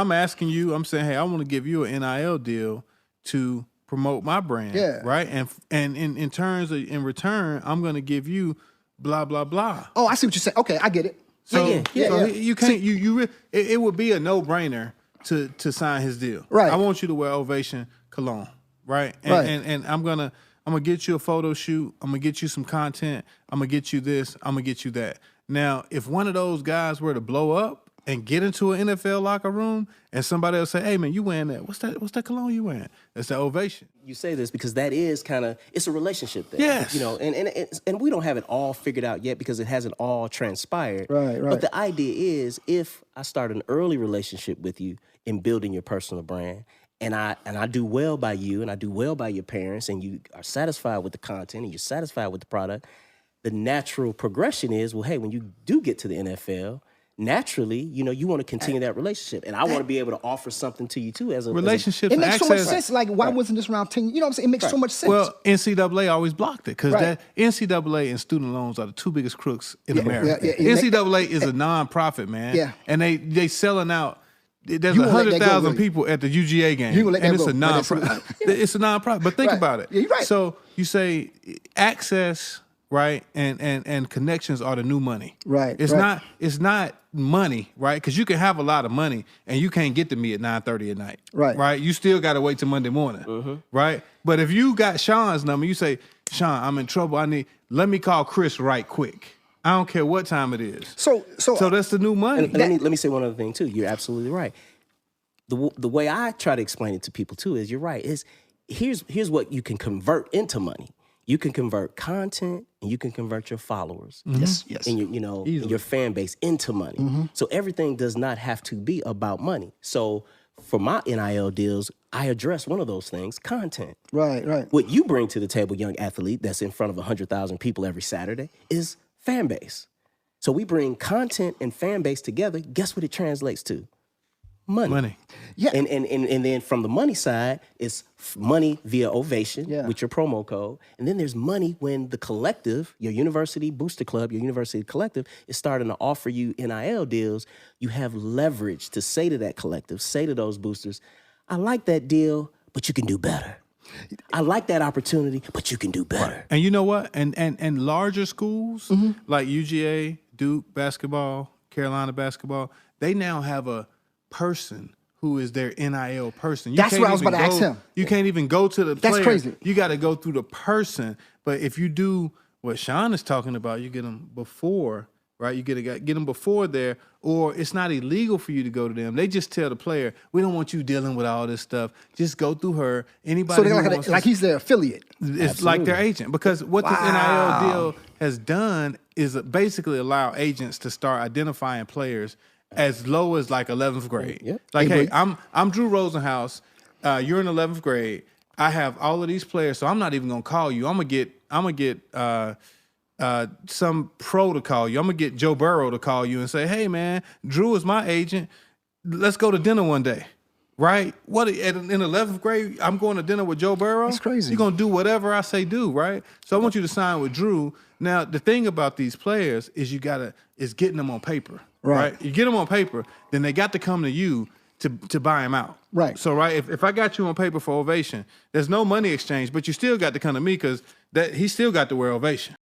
I'm asking you, I'm saying, hey, I want to give you an NIL deal to promote my brand. Yeah. Right. And in return, I'm going to give you blah, blah, blah. Oh, I see what you're saying. Okay, I get it. So, Yeah. you can't, it would be a no-brainer to sign his deal. Right. I want you to wear Ovation cologne. Right. And I'm going to get you a photo shoot. I'm going to get you some content. I'm going to get you this. I'm going to get you that. Now, if one of those guys were to blow up and get into an NFL locker room and somebody else say, hey, man, you wearing that? What's that cologne you wearing? That's the Ovation. You say this because that is kind of, it's a relationship thing. Yes. You know, and we don't have it all figured out yet because it hasn't all transpired. Right. But the idea is if I start an early relationship with you in building your personal brand, and I do well by you and I do well by your parents and you are satisfied with the content and you're satisfied with the product, the natural progression is, well, hey, when you do get to the NFL, naturally, you know, you want to continue that relationship. And I want to be able to offer something to you too as a Relationships. It makes so much access. sense. Like, why wasn't this around 10? You know what I'm saying? It makes so much sense. Well, NCAA always blocked it because Right. that NCAA and student loans are the two biggest crooks in America. yeah. NCAA is a nonprofit, man. Yeah. And they selling out. There's You won't let that go, 100,000 will you? people at the UGA game. You won't let that and it's go, a but that's- nonprofit. It's a nonprofit. But think Right. about it. Yeah, you're right. So you say access, right, and connections are the new money. Right, It's right. not money, right? Because you can have a lot of money and you can't get to me at 9:30 at night. Right. Right. You still got to wait till Monday morning. Right. But if you got Shawn's number, you say, Shawn, I'm in trouble. Let me call Chris right quick. I don't care what time it is. So that's the new money. And let me say one other thing too. You're absolutely right. The way I try to explain it to people too is you're right. Is here's what you can convert into money. You can convert content and you can convert your followers. yes. And your fan base into money. So everything does not have to be about money. So for my NIL deals, I address one of those things, content. Right. What you bring to the table, young athlete, that's in front of 100,000 people every Saturday, is fan base. So we bring content and fan base together. Guess what it translates to? Money. Yeah. And then from the money side, it's money via Ovation Yeah. with your promo code. And then there's money when the collective, your university booster club, your university collective is starting to offer you NIL deals. You have leverage to say to that collective, say to those boosters, I like that deal, but you can do better. I like that opportunity, but you can do better. And you know what? And larger schools like UGA, Duke basketball, Carolina basketball, they now have a person who is their NIL person. That's what I was about to ask him. You can't even go to the player. That's crazy. You got to go through the person. But if you do what Shawn is talking about, you get them before, right? You get them before there, or it's not illegal for you to go to them. They just tell the player, we don't want you dealing with all this stuff. Just go through her. Anybody So who they're wants like to- he's their affiliate. it's like their agent, because what this NIL deal has done is basically allow agents to start identifying players as low as like 11th grade. Yep. Like, hey, I'm Drew Rosenhaus. You're in 11th grade. I have all of these players, so I'm not even gonna call you. I'm gonna get some pro to call you. I'm gonna get Joe Burrow to call you and say, hey man, Drew is my agent. Let's go to dinner one day. Right? What in 11th grade, I'm going to dinner with Joe Burrow? That's crazy. You're going to do whatever I say do, right? So I want you to sign with Drew. Now, the thing about these players is is getting them on paper, right? You get them on paper, then they got to come to you to buy them out. Right. So, right, if I got you on paper for Ovation, there's no money exchange, but you still got to come to me because he still got to wear Ovation.